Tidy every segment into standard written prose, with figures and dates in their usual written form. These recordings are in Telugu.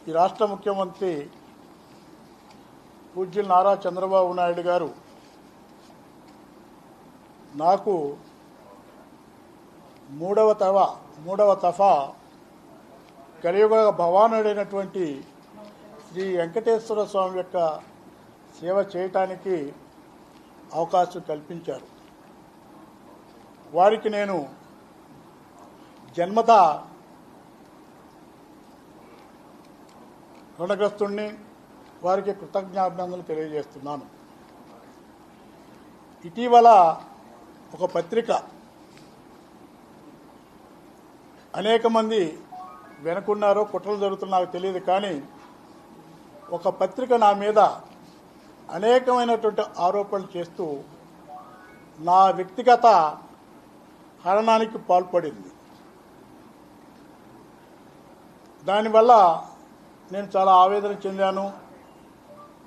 ఈ రాష్ట్ర ముఖ్యమంత్రి పూజ్యులు నారా చంద్రబాబు నాయుడు గారు నాకు మూడవ తఫా కలియుగ భవానుడైనటువంటి శ్రీ వెంకటేశ్వర స్వామి యొక్క సేవ చేయటానికి అవకాశం కల్పించారు. వారికి నేను జన్మత రుణగ్రస్తుణ్ణి, వారికి కృతజ్ఞాభినందనలు తెలియజేస్తున్నాను. ఇటీవల ఒక పత్రిక అనేక మంది వెనుకున్నారో కుట్రలు జరుగుతున్నా నాకు తెలియదు, కానీ ఒక పత్రిక నా మీద అనేకమైనటువంటి ఆరోపణలు చేస్తూ నా వ్యక్తిగత హరణానికి పాల్పడింది. దానివల్ల నేను చాలా ఆవేదన చెందాను,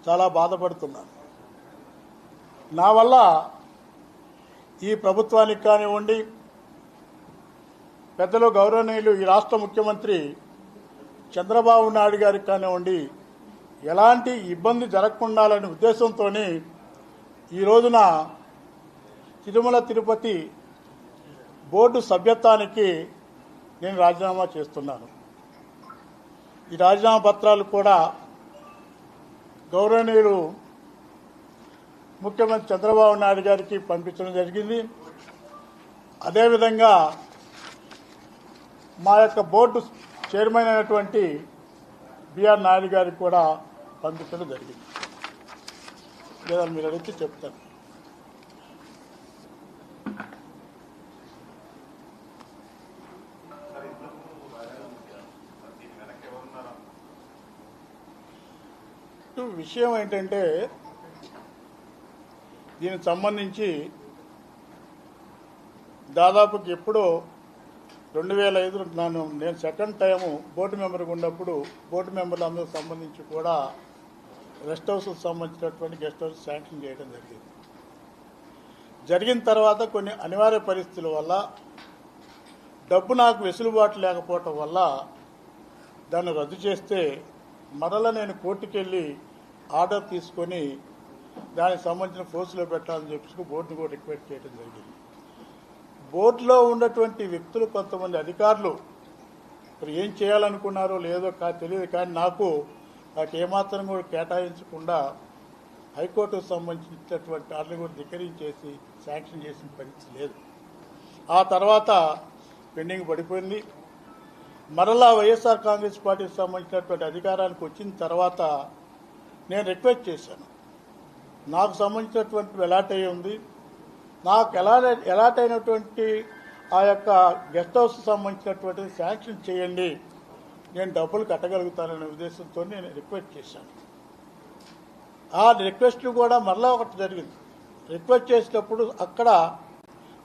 చాలా బాధపడుతున్నాను. నా వల్ల ఈ ప్రభుత్వానికి కానివ్వండి, పెద్దలు గౌరవనీయులు ఈ రాష్ట్ర ముఖ్యమంత్రి చంద్రబాబు నాయుడు గారికి కానివ్వండి ఎలాంటి ఇబ్బంది జరగకుండాలనే ఉద్దేశంతో ఈ రోజున తిరుమల తిరుపతి బోర్డు సభ్యత్వానికి నేను రాజీనామా చేస్తున్నాను. ఈ రాజీనామా పత్రాలు కూడా గౌరవనీయులు ముఖ్యమంత్రి చంద్రబాబు నాయుడు గారికి పంపించడం జరిగింది. అదేవిధంగా మా యొక్క బోర్డు చైర్మన్ అయినటువంటి బిఆర్ నాయుడు గారికి కూడా పంపించడం జరిగింది. లేదా మీరు అడిగితే చెప్తాను. విషయం ఏంటంటే, దీనికి సంబంధించి దాదాపుకి ఎప్పుడో 2005 నేను సెకండ్ టైము బోర్డు మెంబర్గా ఉన్నప్పుడు బోర్డు మెంబర్లందరూ సంబంధించి కూడా రెస్ట్ హౌస్కి సంబంధించినటువంటి గెస్ట్ హౌస్ శాంక్షన్ చేయడం జరిగింది. జరిగిన తర్వాత కొన్ని అనివార్య పరిస్థితుల వల్ల డబ్బు నాకు వెసులుబాటు లేకపోవటం వల్ల దాన్ని రద్దు చేస్తే మరలా నేను కోర్టుకు వెళ్ళి ఆర్డర్ తీసుకొని దానికి సంబంధించిన ఫోర్స్లో పెట్టాలని చెప్పి బోర్డును కూడా రిక్వెస్ట్ చేయడం జరిగింది. బోర్డులో ఉన్నటువంటి వ్యక్తులు, కొంతమంది అధికారులు మరి ఏం చేయాలనుకున్నారో లేదో తెలియదు, కానీ నాకు ఏమాత్రం కూడా కేటాయించకుండా హైకోర్టుకు సంబంధించినటువంటి ఆర్డర్ కూడా ధిక్కరించేసి శాంక్షన్ చేసిన పరిస్థితి లేదు. ఆ తర్వాత పెండింగ్ పడిపోయింది. మరలా వైఎస్ఆర్ కాంగ్రెస్ పార్టీకి సంబంధించినటువంటి అధికారానికి వచ్చిన తర్వాత నేను రిక్వెస్ట్ చేశాను, నాకు సంబంధించినటువంటి అలాట్ అయ్యి ఉంది, నాకు అలాట్ అయినటువంటి ఆ యొక్క గెస్ట్ హౌస్ సంబంధించినటువంటి శాంక్షన్ చేయండి, నేను డబ్బులు కట్టగలుగుతాననే ఉద్దేశంతో నేను రిక్వెస్ట్ చేశాను. ఆ రిక్వెస్ట్ కూడా మరలా ఒకటి జరిగింది. రిక్వెస్ట్ చేసేటప్పుడు అక్కడ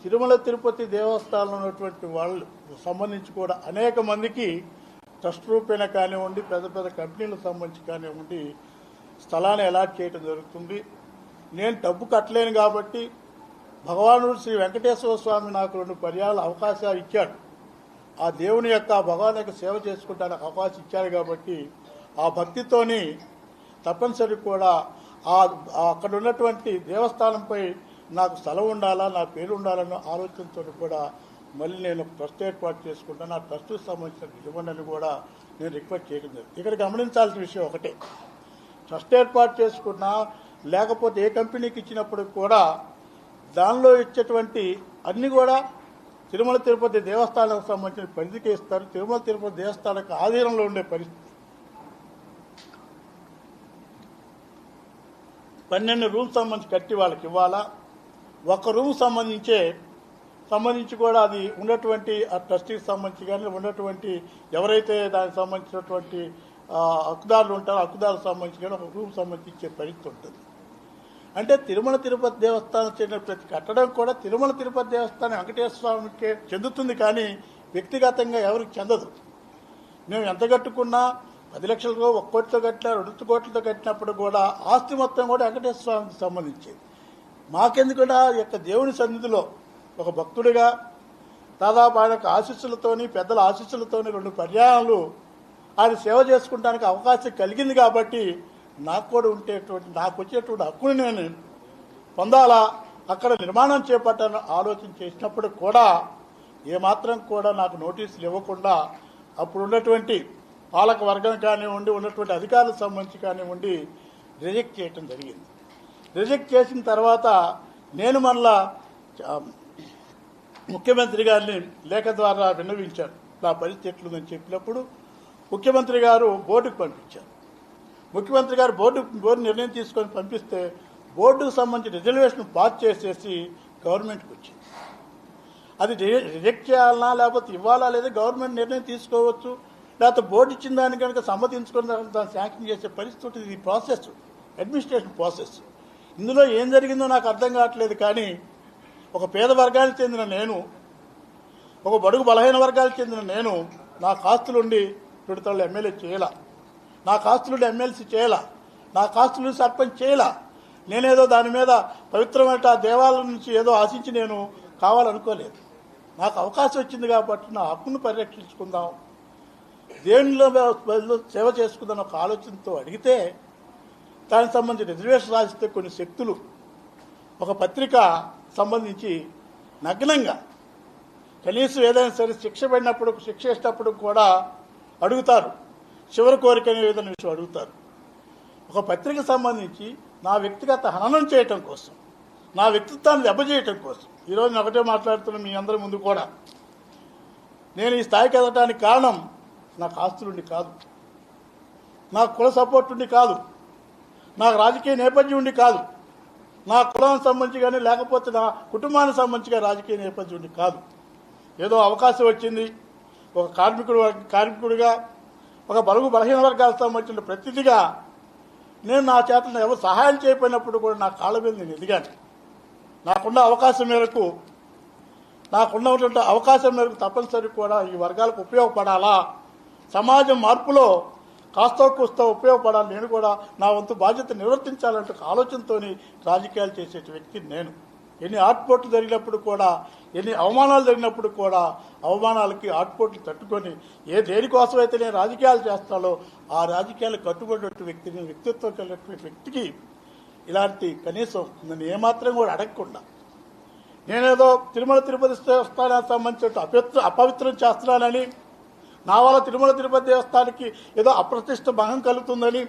తిరుమల తిరుపతి దేవస్థానంలో ఉన్నటువంటి వాళ్ళు సంబంధించి కూడా అనేక మందికి ట్రస్ట్ రూపేణ కానివ్వండి, పెద్ద పెద్ద కంపెనీలకు సంబంధించి కానివ్వండి స్థలాన్ని అలాట్ చేయడం జరుగుతుంది. నేను డబ్బు కట్టలేను కాబట్టి భగవానుడు శ్రీ వెంకటేశ్వర స్వామి నాకు 2 పర్యాలు అవకాశాలు ఇచ్చాడు. ఆ దేవుని యొక్క భగవాన్ యొక్క సేవ చేసుకుంటానికి అవకాశం ఇచ్చాడు కాబట్టి ఆ భక్తితోని తప్పనిసరి కూడా అక్కడ ఉన్నటువంటి దేవస్థానంపై నాకు స్థలం ఉండాలా, నా పేరు ఉండాలన్న ఆలోచనతో కూడా మళ్ళీ నేను ట్రస్ట్ ఏర్పాటు చేసుకుంటాను. ఆ ట్రస్ట్కి సంబంధించిన ఇవ్వండి కూడా నేను రిక్వెస్ట్ చేయడం జరిగింది. ఇక్కడ గమనించాల్సిన విషయం ఒకటే, ట్రస్ట్ ఏర్పాటు చేసుకున్నా లేకపోతే ఏ కంపెనీకి ఇచ్చినప్పుడు కూడా దానిలో ఇచ్చేటువంటి అన్ని కూడా తిరుమల తిరుపతి దేవస్థానానికి సంబంధించిన పరిధికి ఇస్తారు. తిరుమల తిరుపతి దేవస్థానానికి ఆధీనంలో ఉండే పరిస్థితి. 12 రూమ్స్ సంబంధించి కట్టి వాళ్ళకి ఇవ్వాలా. 1 రూమ్ సంబంధించి కూడా అది ఉన్నటువంటి ఆ ట్రస్టీకి సంబంధించి కానీ ఉన్నటువంటి ఎవరైతే దానికి సంబంధించినటువంటి హక్కుదారులు ఉంటారో హక్కుదారులకు సంబంధించి కానీ 1 రూమ్ సంబంధించి ఇచ్చే పరిస్థితి ఉంటుంది. అంటే తిరుమల తిరుపతి దేవస్థానం చెందిన ప్రతి కట్టడం కూడా తిరుమల తిరుపతి దేవస్థానం వెంకటేశ్వర స్వామికే చెందుతుంది, కానీ వ్యక్తిగతంగా ఎవరికి చెందదు. మేము ఎంత కట్టుకున్నా 10 లక్షలతో 1 కోటితో కట్టినా 2 కోట్లతో కట్టినప్పుడు కూడా ఆస్తి మొత్తం కూడా వెంకటేశ్వర స్వామికి సంబంధించేది. మాకెందుకంటే ఆ యొక్క దేవుని సన్నిధిలో ఒక భక్తుడిగా దాదాపు ఆయన ఆశీస్సులతోని పెద్దల ఆశీస్సులతోని 2 పర్యాయాలు ఆయన సేవ చేసుకుంటానికి అవకాశం కలిగింది కాబట్టి నాకు కూడా నాకు వచ్చేటువంటి హక్కుని నేను పొందాలా, అక్కడ నిర్మాణం చేపట్టాలని ఆలోచన చేసినప్పుడు కూడా ఏమాత్రం కూడా నాకు నోటీసులు ఇవ్వకుండా అప్పుడు ఉన్నటువంటి పాలక వర్గం కానివ్వండి, ఉన్నటువంటి అధికారులకు సంబంధించి కానివ్వండి, రిజెక్ట్ చేయటం జరిగింది. రిజెక్ట్ చేసిన తర్వాత నేను మళ్ళా ముఖ్యమంత్రి గారిని లేఖ ద్వారా విన్నవించాను. నా పరిస్థితి ఎట్లుందని చెప్పినప్పుడు ముఖ్యమంత్రి గారు బోర్డుకు పంపించారు. ముఖ్యమంత్రి గారు బోర్డు నిర్ణయం తీసుకొని పంపిస్తే బోర్డుకు సంబంధించి రిజర్వేషన్ పాస్ చేసేసి గవర్నమెంట్కి వచ్చింది. అది రిజెక్ట్ చేయాలన్నా లేకపోతే ఇవ్వాలా లేదా గవర్నమెంట్ నిర్ణయం తీసుకోవచ్చు, లేకపోతే బోర్డు ఇచ్చిన దాన్ని కనుక సమ్మతించుకున్న దాన్ని శాంక్షన్ చేసే పరిస్థితి. ఇది ప్రాసెస్, అడ్మినిస్ట్రేషన్ ప్రాసెస్. ఇందులో ఏం జరిగిందో నాకు అర్థం కావట్లేదు. కానీ ఒక పేద వర్గానికి చెందిన నేను, ఒక బడుగు బలహీన వర్గాలకు చెందిన నేను నా కాస్తులుండి విడతలు ఎమ్మెల్యే చేయాల, నా కాస్తులుండి ఎమ్మెల్సీ చేయాల, నా కాస్తులు సర్పంచ్ చేయాల. నేనేదో దాని మీద పవిత్రమైన దేవాలయం నుంచి ఏదో ఆశించి నేను కావాలనుకోలేదు. నాకు అవకాశం వచ్చింది కాబట్టి నా హక్కును పరిరక్షించుకుందాం, దేవునిలో సేవ చేసుకుందాం ఒక ఆలోచనతో అడిగితే దానికి సంబంధించి రిజర్వేషన్ రాసిస్తే కొన్ని శక్తులు ఒక పత్రిక సంబంధించి నగ్నంగా కనీసం ఏదైనా సరే శిక్ష వేసినప్పుడు కూడా అడుగుతారు, చివరి కోరిక అనే విధంగా విషయం అడుగుతారు. ఒక పత్రిక సంబంధించి నా వ్యక్తిగత హననం చేయటం కోసం, నా వ్యక్తిత్వాన్ని దెబ్బచేయటం కోసం ఈరోజు నేను ఒకటే మాట్లాడుతున్నా మీ అందరి ముందు కూడా. నేను ఈ స్థాయికి ఎదగడానికి కారణం నాకు ఆస్తులుండి కాదు, నాకు కుల సపోర్ట్ ఉండి కాదు, నాకు రాజకీయ నేపథ్యం ఉండి కాదు, నా కులానికి సంబంధించి కానీ లేకపోతే నా కుటుంబానికి సంబంధించి రాజకీయ నేపథ్యం ఉండి కాదు. ఏదో అవకాశం వచ్చింది, ఒక కార్మికుడిగా ఒక బలహీన వర్గాలకు సంబంధించిన ప్రతినిధిగా నేను నా చేతను ఎవరు సహాయం చేయకపోయినప్పుడు కూడా నా కాళ్ళ మీద నేను ఎదిగాను. నాకున్న అవకాశం మేరకు తప్పనిసరి కూడా ఈ వర్గాలకు ఉపయోగపడాలా, సమాజం మార్పులో కాస్తో కూస్తో ఉపయోగపడాలి, నేను కూడా నా వంతు బాధ్యత నిర్వర్తించాలంటే ఆలోచనతో రాజకీయాలు చేసే వ్యక్తి నేను. ఎన్ని ఆటుపోట్లు జరిగినప్పుడు కూడా, ఎన్ని అవమానాలు జరిగినప్పుడు కూడా అవమానాలకి ఆటుపోట్లు తట్టుకొని దేనికోసం అయితే నేను రాజకీయాలు చేస్తానో ఆ రాజకీయాలు కట్టుబడినటువంటి వ్యక్తిని, వ్యక్తిత్వం కలిగినటువంటి వ్యక్తికి ఇలాంటి కనీసం నన్ను ఏమాత్రం కూడా అడగకుండా నేనేదో తిరుమల తిరుపతి దేవస్థానానికి సంబంధించిన అపవిత్రం చేస్తున్నానని, నా వల్ల తిరుమల తిరుపతి దేవస్థానానికి ఏదో అప్రతిష్ట భంగం కలుగుతుందని,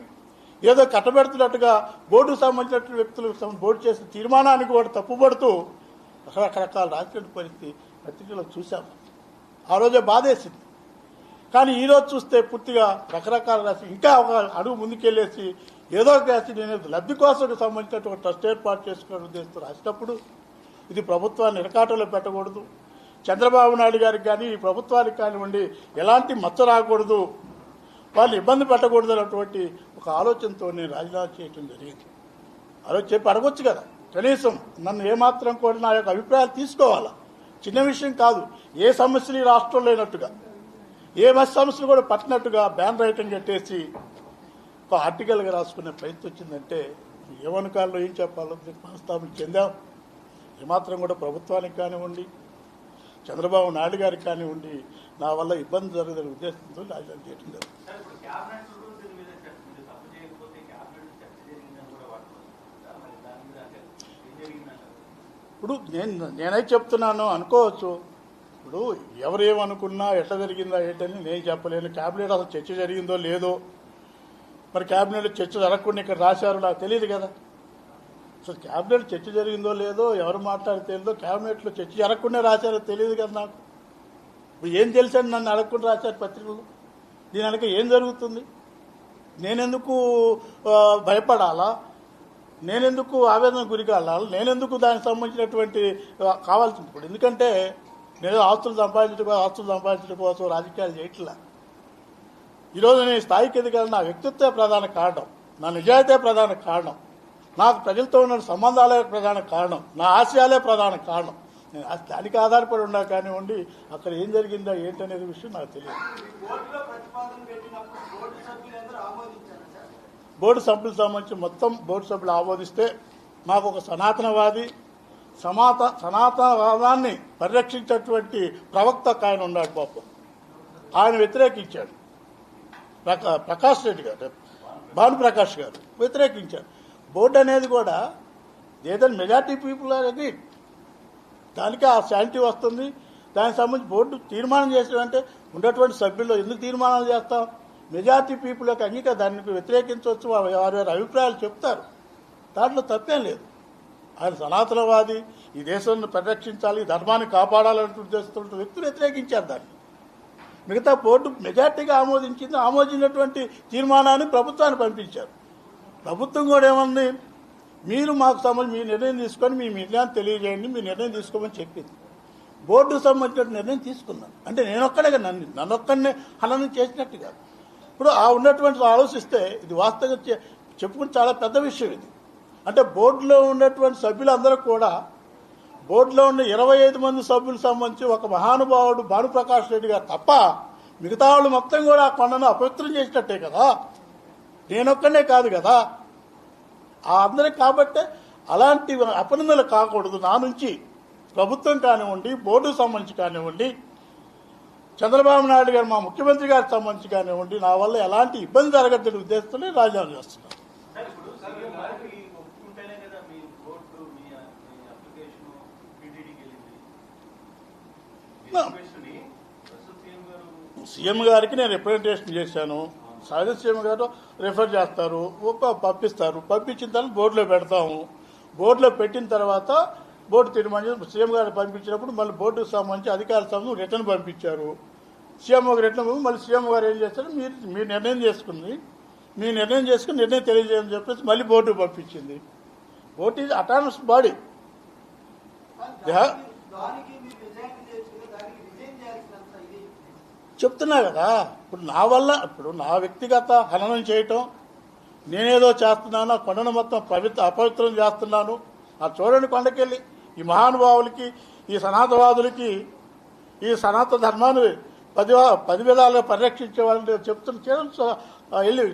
ఏదో కట్టబెడుతున్నట్టుగా బోర్డుకు సంబంధించిన వ్యక్తులు బోర్డు చేసిన తీర్మానానికి కూడా తప్పుపడుతూ రకరకాల రాజకీయ పరిస్థితి పత్రికలో చూశాము. ఆ రోజే బాధేసింది. కానీ ఈరోజు చూస్తే పూర్తిగా రకరకాల రాసి ఇంకా ఒక అడుగు ముందుకెళ్ళేసి ఏదో రాసి నేను లబ్ధి కోసం సంబంధించినటువంటి ట్రస్ట్ ఏర్పాటు చేసుకునే ఉద్దేశంతో రాసినప్పుడు ఇది ప్రభుత్వాన్ని ఇరకాటంలో పెట్టకూడదు, చంద్రబాబు నాయుడు గారికి కానీ ఈ ప్రభుత్వానికి కానివ్వండి ఎలాంటి మచ్చ రాకూడదు, వాళ్ళు ఇబ్బంది పెట్టకూడదు అన్నటువంటి ఒక ఆలోచనతో నేను రాజీనామా చేయడం జరిగింది. ఆలోచన చెప్పి అడగొచ్చు కదా, కనీసం నన్ను ఏమాత్రం కూడా నా యొక్క అభిప్రాయాలు తీసుకోవాలా. చిన్న విషయం కాదు. ఏ సమస్యలు ఈ రాష్ట్రంలో లేనట్టుగా, ఏ సమస్యలు కూడా పట్టినట్టుగా బ్యాన్ రైటింగ్ కట్టేసి ఒక ఆర్టికల్గా రాసుకునే ప్రయత్నం వచ్చిందంటే ఏమనుకాల్లో ఏం చెప్పాలో మనస్తాపం చెందాం. ఏమాత్రం కూడా ప్రభుత్వానికి కానివ్వండి, చంద్రబాబు నాయుడు గారికి కానివ్వండి నా వల్ల ఇబ్బంది జరగదనే ఉద్దేశంతో రాజీనామా చేయడం జరిగింది. ఇప్పుడు నేనైతే చెప్తున్నాను అనుకోవచ్చు. ఇప్పుడు ఎవరేమనుకున్నా ఎట్లా జరిగిందా ఏంటని నేను చెప్పలేను. క్యాబినెట్ అసలు చర్చ జరిగిందో లేదో, మరి క్యాబినెట్లో చర్చ జరగకుండా ఇక్కడ రాశారు నాకు తెలియదు కదా. అసలు క్యాబినెట్ చర్చ జరిగిందో లేదో, ఎవరు మాట్లాడితే లేదో, క్యాబినెట్లో చర్చ జరగకుండా రాశారో తెలియదు కదా నాకు. ఇప్పుడు ఏం తెలుసని నన్ను అడగకుండా రాశారు పత్రికలు. దీని వెనక ఏం జరుగుతుంది, నేనెందుకు భయపడాలా, నేనెందుకు ఆవేదన గురి కావాలి, నేనెందుకు దానికి సంబంధించినటువంటి కావాల్సింది. ఇప్పుడు ఎందుకంటే నేను ఆస్తులు సంపాదించడం కోసం రాజకీయాలు చేయట్లా. ఈరోజు నేను స్థాయికి ఎదగాలని నా వ్యక్తిత్వే ప్రధాన కారణం, నా నిజాయితీ ప్రధాన కారణం, నాకు ప్రజలతో ఉన్న సంబంధాలే ప్రధాన కారణం, నా ఆశయాలే ప్రధాన కారణం. నేను దానికి ఆధారపడి ఉన్నా కానివ్వండి, అక్కడ ఏం జరిగిందా ఏంటనేది విషయం నాకు తెలియదు. బోర్డు సభ్యులకు సంబంధించి మొత్తం బోర్డు సభ్యులు ఆమోదిస్తే మాకు ఒక సనాతనవాది, సనాతనవాదాన్ని పరిరక్షించేటువంటి ప్రవక్త ఆయన ఉన్నాడు పాపం, ఆయన వ్యతిరేకించాడు. ప్రకాష్ రెడ్డి గారు, భానుప్రకాష్ గారు వ్యతిరేకించారు. బోర్డు అనేది కూడా ఏదైనా మెజార్టీ పీపుల్ అనేది దానికి ఆ శాంతి వస్తుంది. దానికి సంబంధించి బోర్డు తీర్మానం చేసినంటే ఉన్నటువంటి సభ్యుల్లో ఎందుకు తీర్మానాలు చేస్తాం? మెజార్టీ పీపుల్ యొక్క అంగీకారం, దానికి వ్యతిరేకించవచ్చు, వారి వారి అభిప్రాయాలు చెప్తారు, దాంట్లో తప్పేం లేదు. ఆయన సనాతనవాది, ఈ దేశాన్ని పరిరక్షించాలి, ధర్మాన్ని కాపాడాలని ఉద్దేశంతో వ్యక్తులు వ్యతిరేకించారు దాన్ని. మిగతా బోర్డు మెజార్టీగా ఆమోదించినటువంటి తీర్మానాన్ని ప్రభుత్వాన్ని పంపించారు. ప్రభుత్వం కూడా ఏమంది, మీరు మాకు సంబంధించి మీ నిర్ణయం తీసుకొని మీ నిర్ణయాన్ని తెలియజేయండి, మీ నిర్ణయం తీసుకోమని చెప్పింది. బోర్డుకు సంబంధించిన నిర్ణయం తీసుకున్నాను అంటే నేనొక్కడే నన్నొక్కడనే హననం చేసినట్టు కాదు. ఇప్పుడు ఆ ఉన్నటువంటి ఆలోచిస్తే ఇది వాస్తవంగా చెప్పుకుని చాలా పెద్ద విషయం ఇది. అంటే బోర్డులో ఉన్నటువంటి సభ్యులందరూ కూడా, బోర్డులో ఉన్న 25 మంది సభ్యులకు సంబంధించి ఒక మహానుభావుడు భానుప్రకాష్ రెడ్డి గారు తప్ప మిగతా వాళ్ళు మొత్తం కూడా ఆ కొండను అపవిత్రం చేసినట్టే కదా. నేనొక్కనే కాదు కదా ఆ అందరికి. కాబట్టి అలాంటి అపనిందలు కాకూడదు నా నుంచి. ప్రభుత్వం కానివ్వండి, బోర్డుకు సంబంధించి కానివ్వండి, చంద్రబాబు నాయుడు గారు మా ముఖ్యమంత్రి గారికి సంబంధించి కానివ్వండి, నా వల్ల ఎలాంటి ఇబ్బంది జరగద్దని ఉద్దేశంతో రాజీనామా చేస్తున్నాను. సీఎం గారికి నేను రిప్రజెంటేషన్ చేశాను. సహజ సీఎం గారు రిఫర్ చేస్తారు, పంపిస్తారు. పంపించిన తర్వాత బోర్డులో పెడతాము. బోర్డులో పెట్టిన తర్వాత బోర్డు తీర్మానం సీఎం గారు పంపించినప్పుడు మళ్ళీ బోర్డుకు సంబంధించి అధికారుల సంబంధించి రిటర్న్ పంపించారు. సీఎం గారు రిటర్న్ మళ్ళీ సీఎం గారు ఏం చేస్తారు, మీరు నిర్ణయం చేసుకుని నిర్ణయం తెలియజేయని చెప్పేసి మళ్ళీ బోర్డుకు పంపించింది. Board is autonomous body. చెప్తున్నా కదా, ఇప్పుడు నా వల్ల ఇప్పుడు నా వ్యక్తిగత హననం చేయటం, నేనేదో చేస్తున్నాను, ఆ కొండను మొత్తం అపవిత్రం చేస్తున్నాను. ఆ చూడండి కొండకెళ్ళి ఈ మహానుభావులకి, ఈ సనాతనవాదులకి, ఈ సనాతన ధర్మాన్ని 10 విధాలుగా పరిరక్షించే వాళ్ళని చెప్తున్న వెళ్ళి